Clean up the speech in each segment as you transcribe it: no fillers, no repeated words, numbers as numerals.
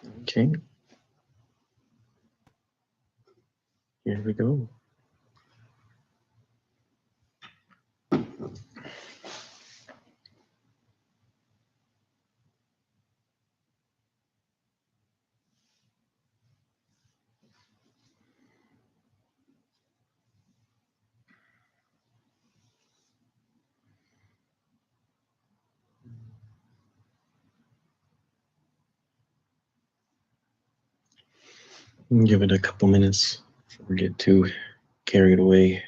Okay, here we go. Give it a couple minutes before we get too carried away.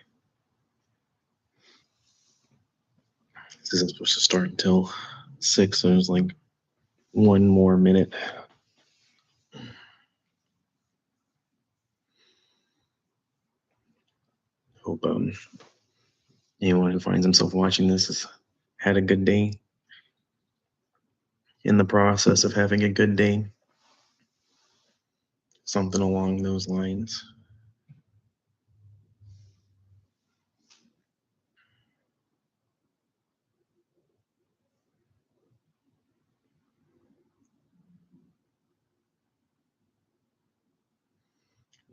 This isn't supposed to start until 6, so there's like one more minute. Hope anyone who finds himself watching this has had a good day, in the process of having a good day, something along those lines.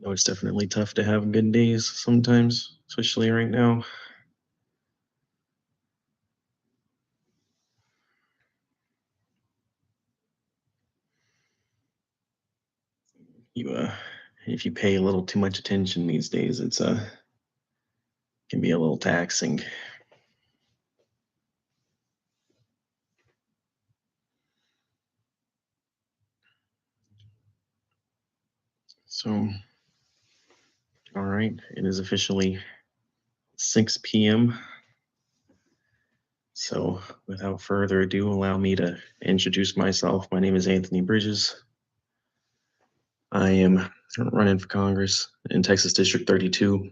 No, it's definitely tough to have good days sometimes, especially right now. You if you pay a little too much attention these days, it's can be a little taxing. So, all right, it is officially 6 p.m. So, without further ado, allow me to introduce myself. My name is Anthony Bridges. I am running for Congress in Texas District 32.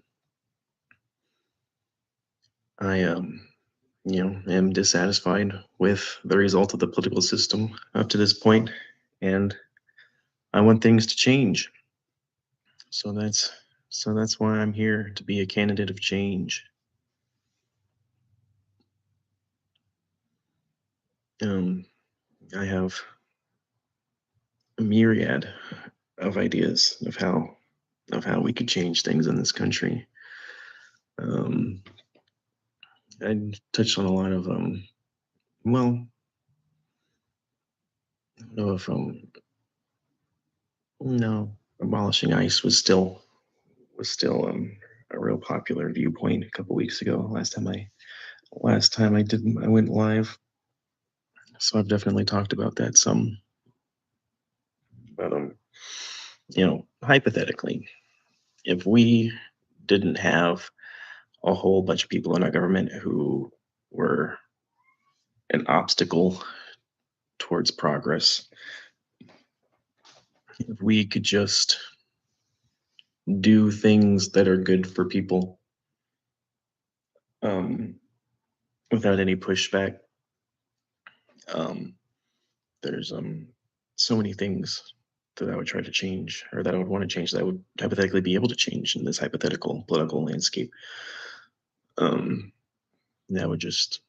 I am dissatisfied with the result of the political system up to this point, and I want things to change. So that's why I'm here, to be a candidate of change. Um, I have a myriad of ideas of how we could change things in this country. Um, I touched on a lot of well, I don't know if no, abolishing ICE was still a real popular viewpoint a couple weeks ago. Last time I went live, so I've definitely talked about that some. But hypothetically, if we didn't have a whole bunch of people in our government who were an obstacle towards progress, if we could just do things that are good for people, um, without any pushback, um, there's so many things that I would try to change, or that I would want to change, that I would hypothetically be able to change in this hypothetical political landscape. Um, that would just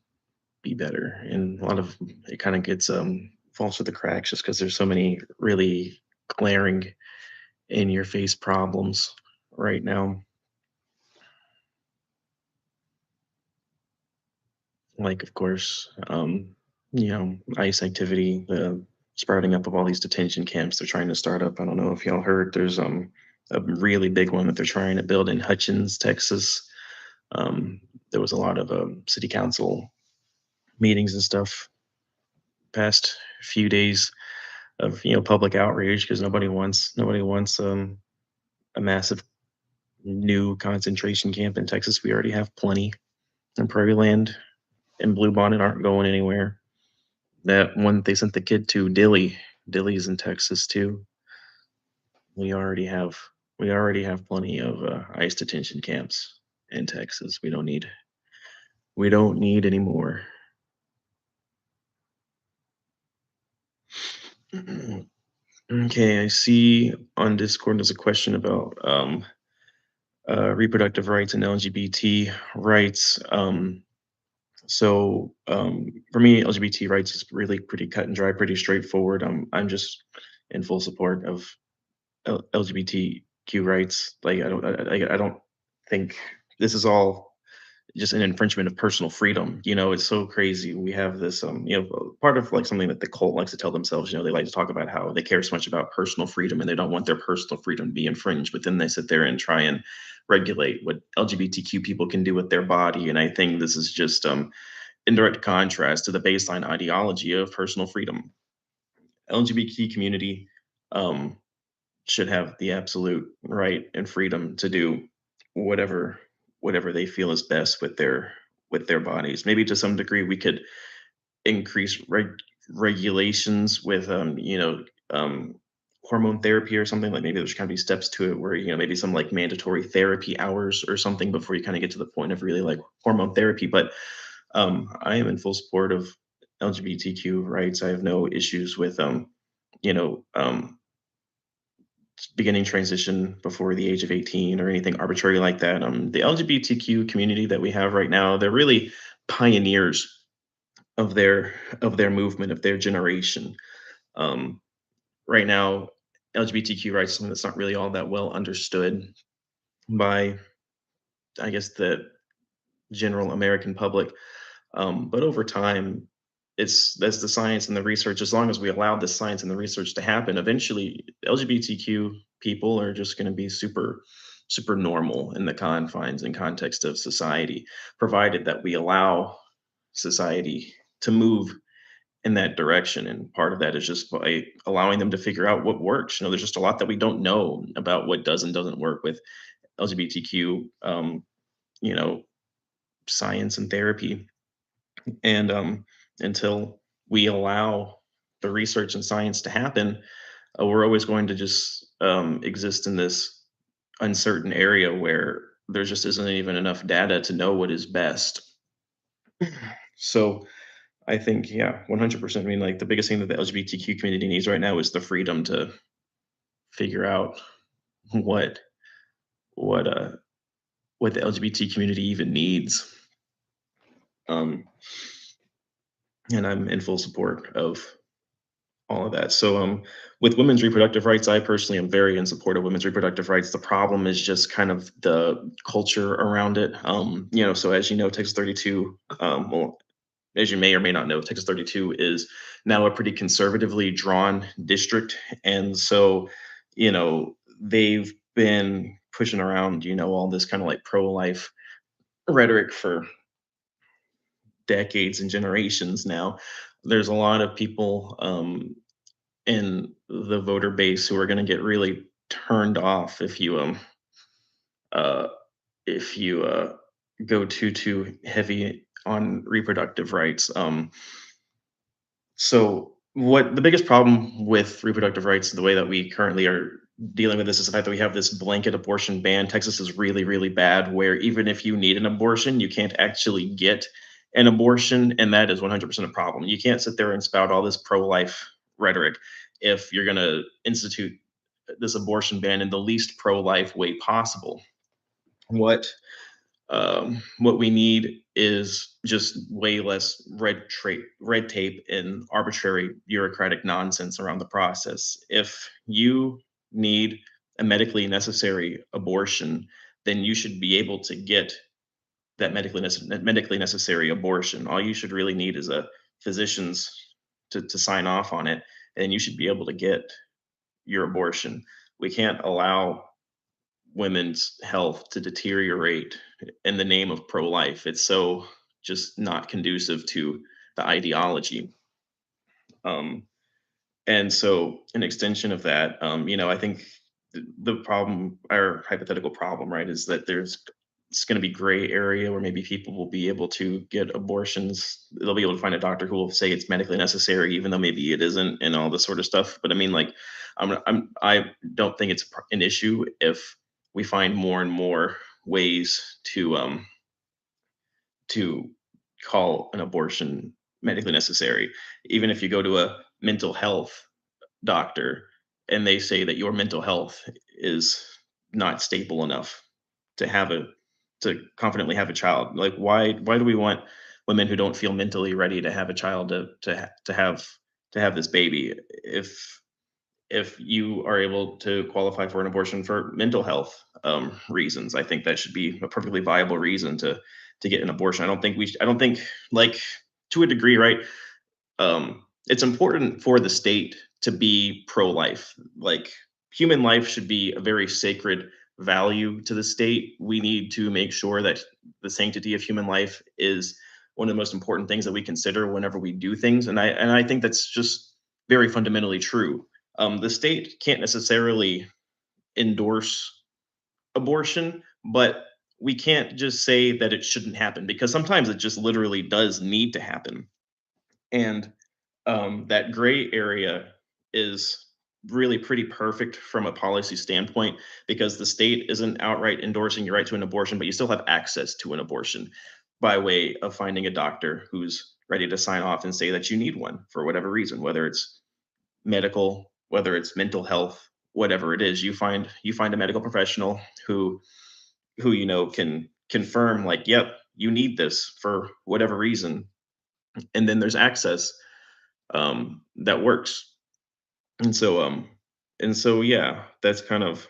be better. And a lot of it kind of gets falls through the cracks just because there's so many really glaring, in your face problems right now. Like, of course, ICE activity, the sprouting up of all these detention camps they're trying to start up. I don't know if y'all heard, there's a really big one that they're trying to build in Hutchins, Texas. There was a lot of city council meetings and stuff past few days of public outrage, because nobody wants a massive new concentration camp in Texas. We already have plenty, and Prairie Land and Bluebonnet aren't going anywhere. That one they sent the kid to, Dilly's in Texas too. We already have we already have plenty of ICE detention camps in Texas. We don't need any more. Okay, I see on Discord there's a question about reproductive rights and LGBT rights. For me, LGBT rights is really pretty cut and dry, pretty straightforward. I'm just in full support of LGBTQ rights. Like I don't think this is all just an infringement of personal freedom. It's so crazy. We have this, part of like something that the cult likes to tell themselves. They like to talk about how they care so much about personal freedom and they don't want their personal freedom to be infringed. But then they sit there and try and regulate what LGBTQ people can do with their body. And I think this is just in direct contrast to the baseline ideology of personal freedom. LGBT community um, should have the absolute right and freedom to do whatever whatever they feel is best with their bodies. Maybe to some degree we could increase regulations with um hormone therapy or something. Like maybe there's kind of be steps to it where maybe some like mandatory therapy hours or something before you kind of get to the point of really like hormone therapy. But I am in full support of LGBTQ rights. I have no issues with you know um beginning transition before the age of 18 or anything arbitrary like that. The LGBTQ community that we have right now, they're really pioneers of their movement, of their generation. Um, right now, LGBTQ rights is something that's not really all that well understood by, I guess, the general American public. But over time, it's that's the science and the research. As long as we allow the science and the research to happen, eventually LGBTQ people are just going to be super normal in the confines and context of society, provided that we allow society to move in that direction. And part of that is just by allowing them to figure out what works. There's just a lot that we don't know about what does and doesn't work with LGBTQ, you know, science and therapy. And until we allow the research and science to happen, we're always going to just exist in this uncertain area where there just isn't even enough data to know what is best. So I think, yeah, 100%. I mean, like the biggest thing that the LGBTQ community needs right now is the freedom to figure out what what uh what the LGBT community even needs. Um, and I'm in full support of all of that. So, with women's reproductive rights, I personally am very in support of women's reproductive rights. The problem is just kind of the culture around it. So as you know, Texas 32, well, as you may or may not know, Texas 32 is now a pretty conservatively drawn district, and so, they've been pushing around, all this kind of like pro-life rhetoric for decades and generations now. There's a lot of people in the voter base who are going to get really turned off uh if you go too heavy on reproductive rights. So what the biggest problem with reproductive rights, the way that we currently are dealing with this, is the fact that we have this blanket abortion ban. Texas is really bad, where even if you need an abortion, you can't actually get an abortion, and that is 100% a problem. You can't sit there and spout all this pro-life rhetoric if you're going to institute this abortion ban in the least pro-life way possible. What what we need is just way less red tape and arbitrary bureaucratic nonsense around the process. If you need a medically necessary abortion, then you should be able to get that medically necessary abortion. All you should really need is a physician's to sign off on it, and you should be able to get your abortion. We can't allow women's health to deteriorate in the name of pro-life. It's so just not conducive to the ideology. Um, and so, an extension of that, I think the problem, or hypothetical problem, right, is that it's going to be gray area where maybe people will be able to get abortions. They'll be able to find a doctor who will say it's medically necessary, even though maybe it isn't, and all this sort of stuff. But I mean, like, I don't think it's an issue if we find more and more ways to call an abortion medically necessary. Even if you go to a mental health doctor and they say that your mental health is not stable enough to have a to confidently have a child. Like why do we want women who don't feel mentally ready to have a child to have this baby? if you are able to qualify for an abortion for mental health reasons. I think that should be a perfectly viable reason to get an abortion. I don't think, like, to a degree, right? It's important for the state to be pro-life. Like, human life should be a very sacred value to the state. We need to make sure that the sanctity of human life is one of the most important things that we consider whenever we do things. And I think that's just very fundamentally true. The state can't necessarily endorse abortion, but we can't just say that it shouldn't happen, because sometimes it just literally does need to happen. And that gray area is really pretty perfect from a policy standpoint, because the state isn't outright endorsing your right to an abortion, but you still have access to an abortion by way of finding a doctor who's ready to sign off and say that you need one for whatever reason, whether it's medical, whether it's mental health, whatever it is. You find a medical professional who can confirm, like, yep, you need this for whatever reason, and then there's access that works. And so yeah, that's kind of,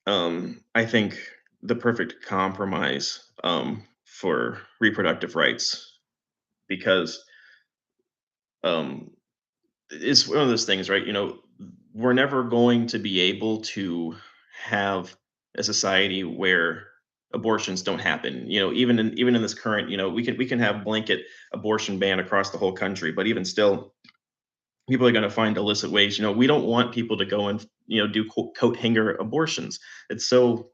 I think, the perfect compromise for reproductive rights, because um, it's one of those things, right? We're never going to be able to have a society where abortions don't happen. Even in this current, we can have blanket abortion ban across the whole country, but even still, people are going to find illicit ways. We don't want people to go and do coat hanger abortions. It's so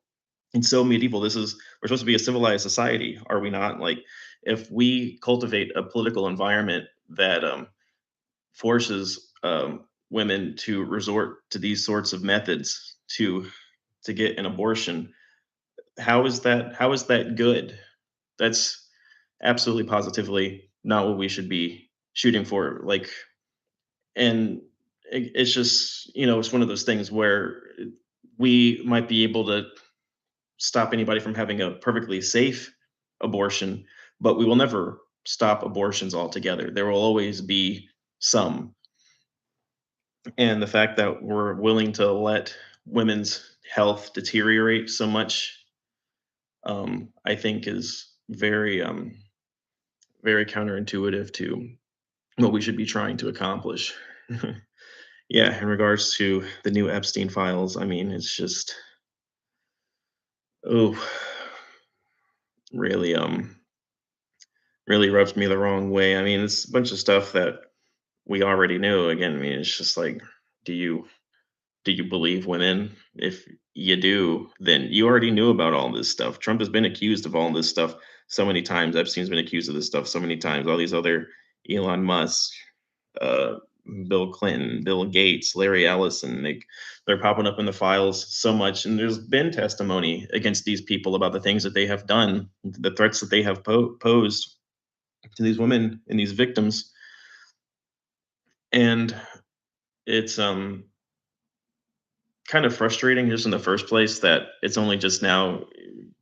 medieval. We're supposed to be a civilized society, are we not? Like, if we cultivate a political environment that forces women to resort to these sorts of methods to get an abortion, how is that good? That's absolutely positively not what we should be shooting for. Like, and it's just, it's one of those things where we might be able to stop anybody from having a perfectly safe abortion, but we will never stop abortions altogether. There will always be some. And the fact that we're willing to let women's health deteriorate so much, I think, is very counterintuitive to what we should be trying to accomplish. Yeah, in regards to the new Epstein files, I mean, it's just, oh, really, really rubs me the wrong way. I mean, it's a bunch of stuff that we already knew. Again, I mean, it's just like, do you do you believe women? If you do, then you already knew about all this stuff. Trump has been accused of all this stuff so many times. Epstein's been accused of this stuff so many times. All these other, Elon Musk, uh, Bill Clinton, Bill Gates, Larry Ellison, they're popping up in the files so much. And there's been testimony against these people about the things that they have done, the threats that they have posed to these women and these victims. And it's kind of frustrating, just in the first place, that it's only just now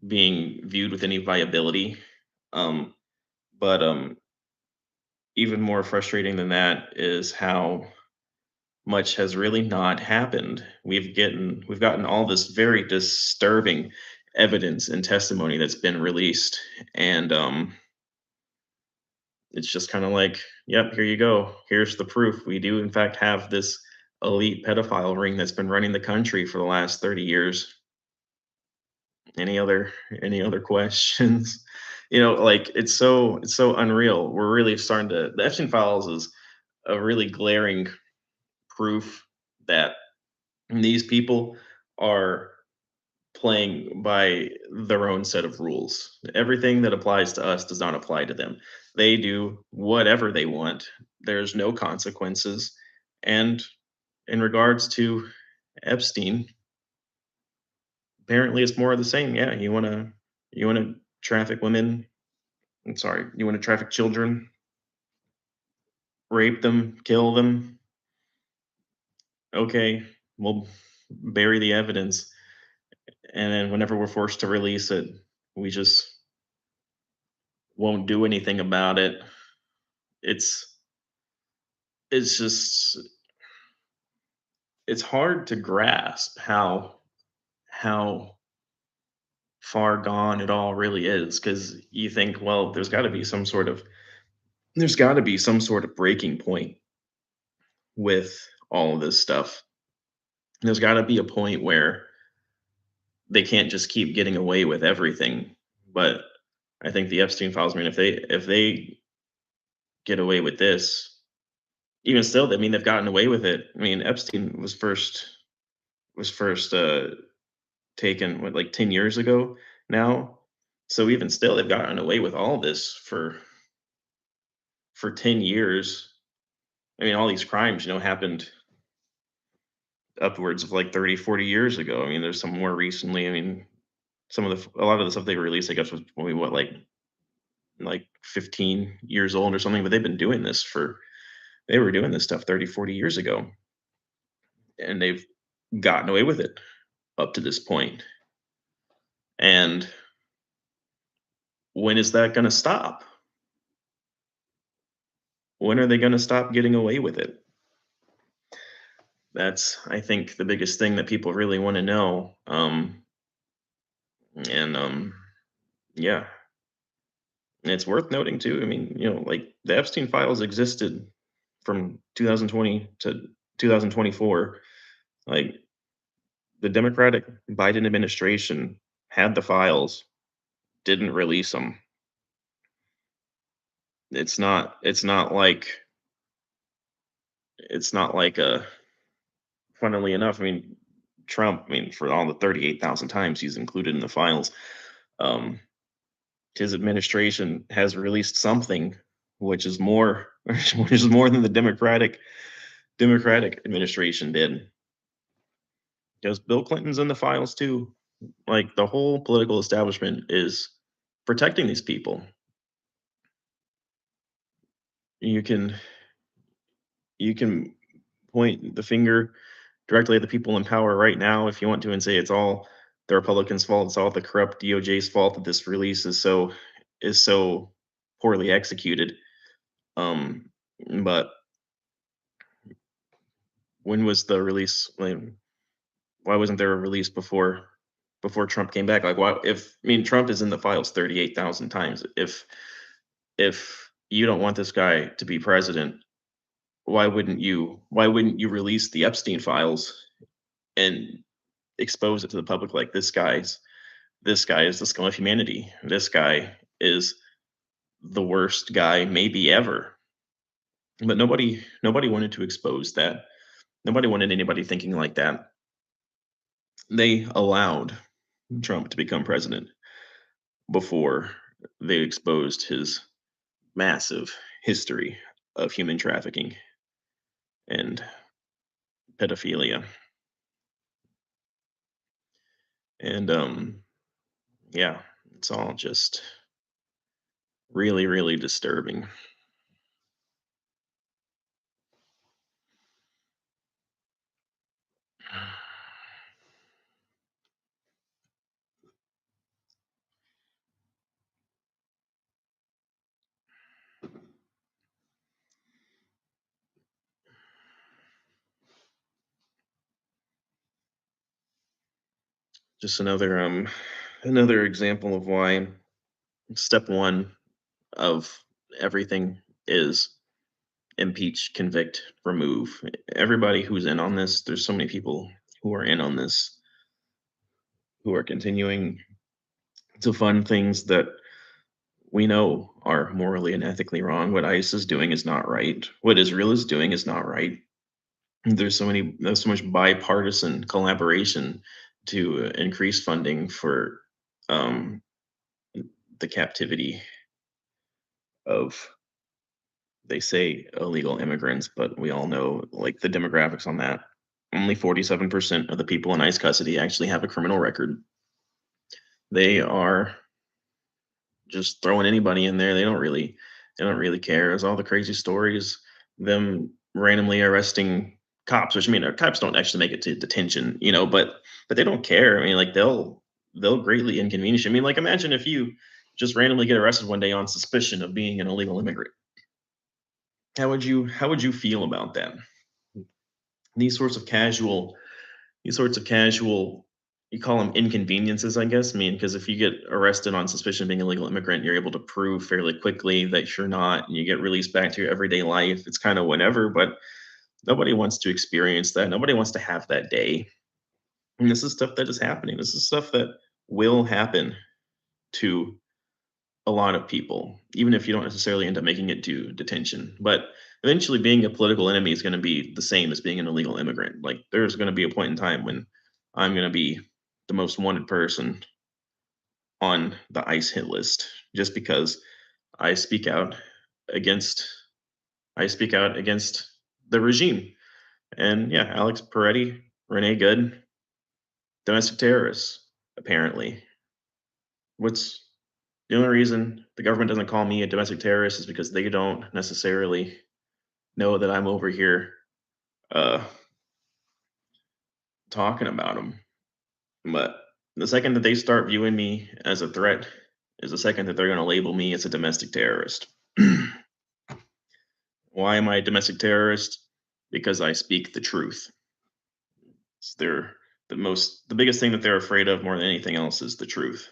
being viewed with any viability. Um, but even more frustrating than that is how much has really not happened. We've gotten all this very disturbing evidence and testimony that's been released, and it's just kind of like, yep, here you go. Here's the proof. We do in fact have this elite pedophile ring that's been running the country for the last 30 years. Any other questions? Like, it's so unreal. We're really starting to The Epstein files is a really glaring proof that these people are playing by their own set of rules. Everything that applies to us does not apply to them. They do whatever they want. There's no consequences. And in regards to Epstein, apparently it's more of the same. Yeah, you want to traffic women. I'm sorry, you want to traffic children, rape them, kill them. Okay, we'll bury the evidence, and then whenever we're forced to release it, we just won't do anything about it. It's it's just it's hard to grasp how far gone it all really is, because you think, well, there's got to be some sort of breaking point with all of this stuff. There's got to be a point where they can't just keep getting away with everything. But I think the Epstein files, I mean, if they get away with this, even still, I mean, they've gotten away with it. I mean, Epstein was first taken what, like 10 years ago now. So even still, they've gotten away with all this for 10 years. I mean, all these crimes, happened upwards of like 30, 40 years ago. I mean, there's some more recently. I mean, a lot of the stuff they released, I guess, was only what, like 15 years old or something, but they were doing this stuff 30, 40 years ago, and they've gotten away with it up to this point. And when is that going to stop? When are they going to stop getting away with it? That's, I think, the biggest thing that people really want to know. And yeah, and it's worth noting too. I mean, like the Epstein files existed from 2020 to 2024. Like the Democratic Biden administration had the files, didn't release them. It's not like funnily enough, I mean, Trump, I mean, for all the 38,000 times he's included in the files, um, his administration has released something which is more which is more than the Democratic administration did. Because Bill Clinton's in the files too. Like the whole political establishment is protecting these people. You can you can point the finger directly at the people in power right now if you want to and say it's all the Republicans' fault, it's all the corrupt DOJ's fault that this release is so poorly executed. Um, but when was the release? Like, why wasn't there a release before Trump came back? Like, why? If I mean, Trump is in the files 38,000 times. If you don't want this guy to be president, why wouldn't you release the Epstein files and expose it to the public? Like this guy is the scum of humanity. This guy is the worst guy maybe ever. But nobody wanted to expose that. Nobody wanted anybody thinking like that. They allowed Trump to become president before they exposed his massive history of human trafficking and pedophilia. And yeah, it's all just really, really disturbing. Just another example of why step one of everything is impeach, convict, remove. Everybody who's in on this, there's so many people who are in on this, who are continuing to fund things that we know are morally and ethically wrong. What ICE is doing is not right. What Israel is doing is not right. There's so much bipartisan collaboration to increase funding for um, the captivity of, they say, illegal immigrants, but we all know, like, the demographics on that. Only 47% of the people in ICE custody actually have a criminal record. They are just throwing anybody in there. They don't really care. There's all the crazy stories, them randomly arresting cops, which, I mean, cops don't actually make it to detention, but they don't care. I mean, like, they'll greatly inconvenience you. I mean, like, imagine if you just randomly get arrested one day on suspicion of being an illegal immigrant. How would you feel about that? These sorts of casual these sorts of casual you call them inconveniences, I guess. I mean, because if you get arrested on suspicion of being a illegal immigrant, you're able to prove fairly quickly that you're not, and you get released back to your everyday life. It's kind of whatever, but nobody wants to experience that. Nobody wants to have that day. And this is stuff that is happening. This is stuff that will happen to a lot of people, even if you don't necessarily end up making it to detention. But eventually, being a political enemy is going to be the same as being an illegal immigrant. Like, there's going to be a point in time when I'm going to be the most wanted person on the ICE hit list just because I speak out against I speak out against the regime. And yeah, Alex Peretti, Renee Good, domestic terrorists, apparently. What's the only reason the government doesn't call me a domestic terrorist is because they don't necessarily know that I'm over here uh, talking about them. But the second that they start viewing me as a threat is the second that they're going to label me as a domestic terrorist. Why am I a domestic terrorist? Because I speak the truth. They're the biggest thing that they're afraid of more than anything else is the truth.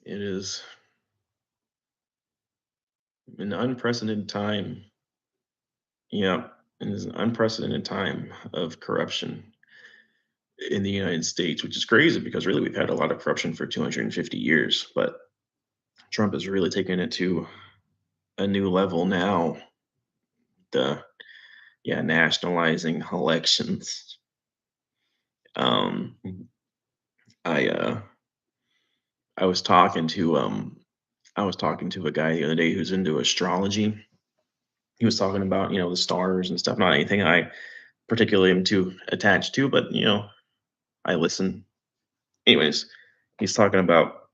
It is an unprecedented time. Yeah, it is an unprecedented time of corruption in the United States, which is crazy because really we've had a lot of corruption for 250 years, but Trump has really taken it to a new level now. The nationalizing elections. Um, I I was talking to a guy the other day who's into astrology. He was talking about the stars and stuff. Not anything I particularly am too attached to, but I listen. Anyways, he's talking about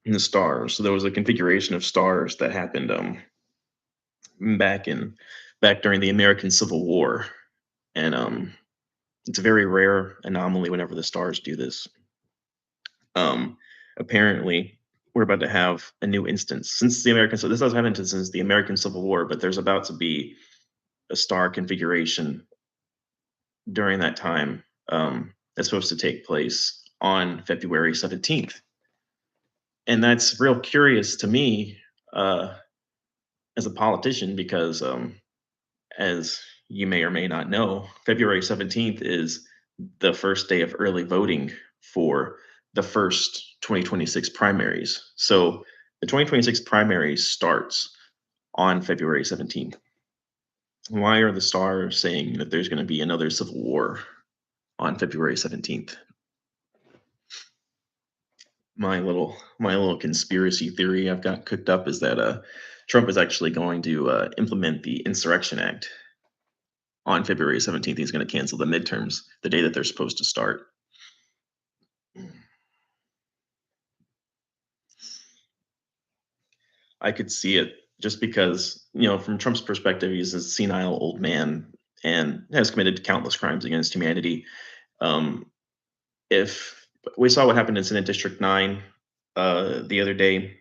the stars. So there was a configuration of stars that happened back in back during the American Civil War, and it's a very rare anomaly whenever the stars do this. Um, Apparently, we're about to have a new instance since the American. So this has happened since the American Civil War, but there's about to be a star configuration during that time that's supposed to take place on February 17th, and that's real curious to me uh, as a politician because as you may or may not know, February 17th is the first day of early voting for the first 2026 primaries. So the 2026 primaries starts on February 17th. Why are the stars saying that there's going to be another civil war on February 17th? My little conspiracy theory I've got cooked up is that Trump is actually going to implement the Insurrection Act on February 17th. He's going to cancel the midterms the day that they're supposed to start. I could see it just because, from Trump's perspective, he's a senile old man and has committed countless crimes against humanity. Um, if we saw what happened in Senate District 9 the other day,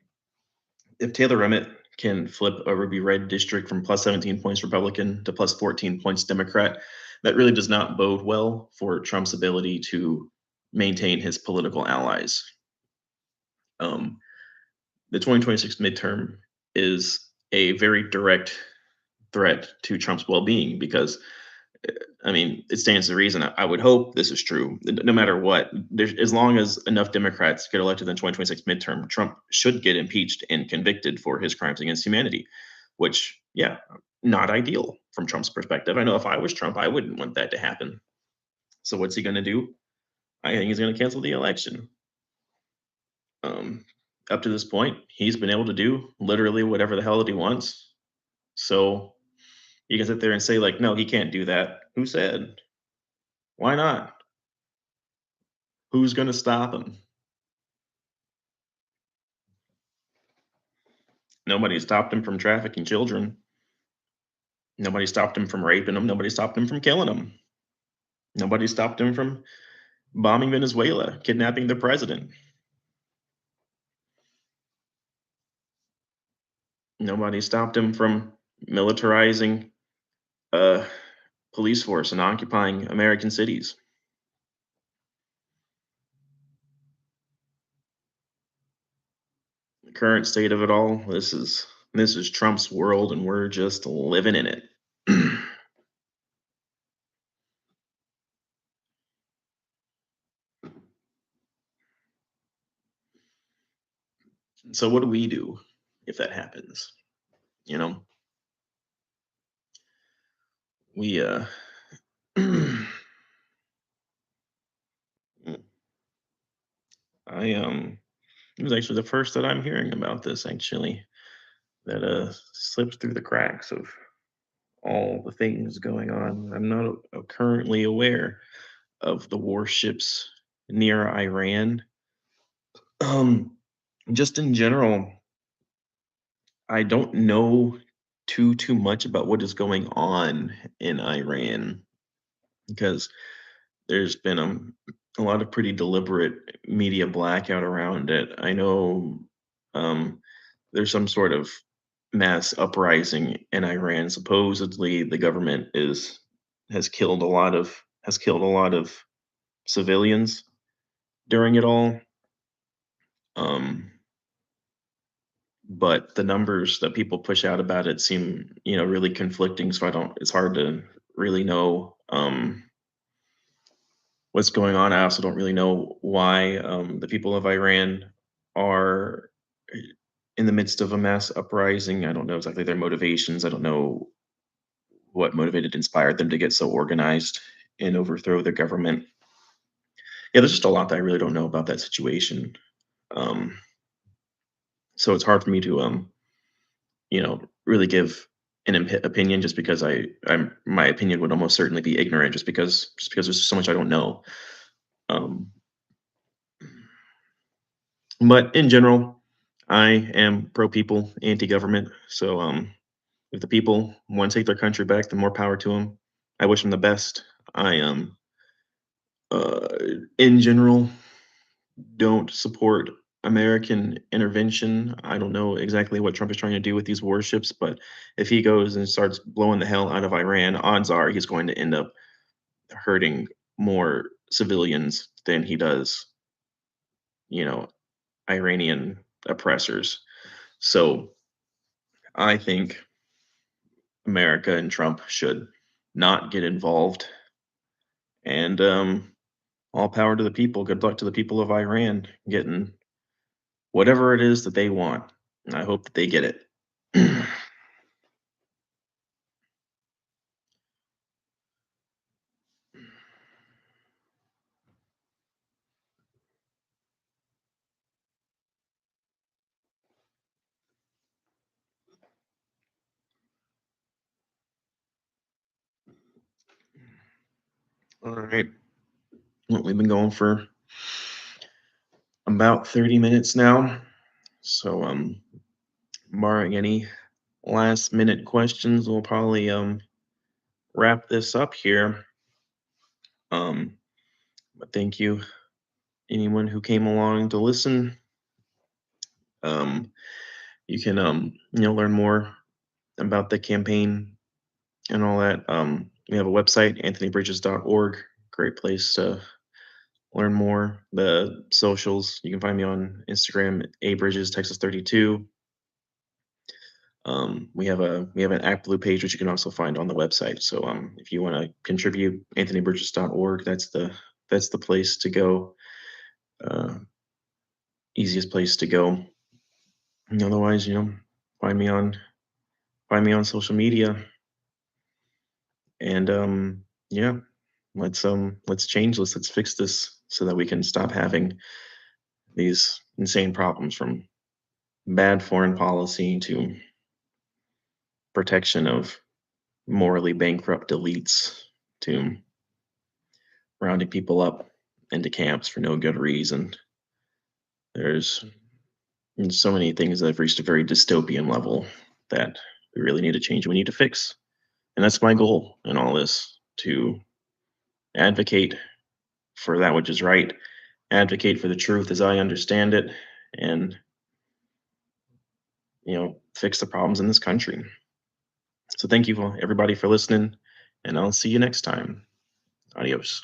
if Taylor Remitt can flip a ruby red district from plus 17 points Republican to plus 14 points Democrat, that really does not bode well for Trump's ability to maintain his political allies. Um, the 2026 midterm is a very direct threat to Trump's well-being because I mean, it stands to reason. I would hope this is true. No matter what, as long as enough Democrats get elected in the 2026 midterm, Trump should get impeached and convicted for his crimes against humanity, which, yeah, not ideal from Trump's perspective. I know if I was Trump, I wouldn't want that to happen. So what's he going to do? I think he's going to cancel the election. Um, Up to this point, he's been able to do literally whatever the hell that he wants. So you can sit there and say, like, no, he can't do that. Who said? Why not? Who's going to stop him? Nobody stopped him from trafficking children. Nobody stopped him from raping them. Nobody stopped him from killing them. Nobody stopped him from bombing Venezuela, kidnapping the president. Nobody stopped him from militarizing a police force and occupying American cities. The current state of it all, this is Trump's world and we're just living in it. So what do we do if that happens? You know, we I it was actually the first that I'm hearing about this actually that slipped through the cracks of all the things going on. I'm not currently aware of the warships near Iran. Um, just in general, I don't know too much about what is going on in Iran because there's been a lot of pretty deliberate media blackout around it. I know um, there's some sort of mass uprising in Iran. Supposedly, the government is has killed a lot of civilians during it all. Um, but the numbers that people push out about it seem, really conflicting. So I don't. It's hard to really know what's going on. I also don't really know why the people of Iran are in the midst of a mass uprising. I don't know exactly their motivations. I don't know what motivated, inspired them to get so organized and overthrow the government. Yeah, there's just a lot that I really don't know about that situation. Um, so it's hard for me to, really give an opinion just because my opinion would almost certainly be ignorant just because there's so much I don't know. Um, but in general, I am pro people, anti government. So if the people want to take their country back, the more power to them. I wish them the best. I uh, in general, don't support American intervention. I don't know exactly what Trump is trying to do with these warships, but if he goes and starts blowing the hell out of Iran, odds are he's going to end up hurting more civilians than he does, you know, Iranian oppressors. So I think America and Trump should not get involved. And all power to the people. Good luck to the people of Iran getting whatever it is that they want. And I hope that they get it. All right. Well, we've been going for about 30 minutes now. So, barring any last minute questions, we'll probably wrap this up here. Um, but thank you, anyone who came along to listen. Um, you can learn more about the campaign and all that. We have a website, anthonybridges.org. Great place to learn more. The socials, you can find me on Instagram, abridges Texas 32. We have an Act Blue page which you can also find on the website. So if you want to contribute, anthonybridges.org. That's the place to go. Uh, Easiest place to go. And otherwise, find me on find me on social media. And yeah, let's change this. Let's fix this so that we can stop having these insane problems, from bad foreign policy to protection of morally bankrupt elites to rounding people up into camps for no good reason. There's so many things that have reached a very dystopian level that we really need to change. We need to fix. And that's my goal in all this, to advocate for that which is right, advocate for the truth as I understand it, and fix the problems in this country. So thank you for everybody for listening, and I'll see you next time. Adios.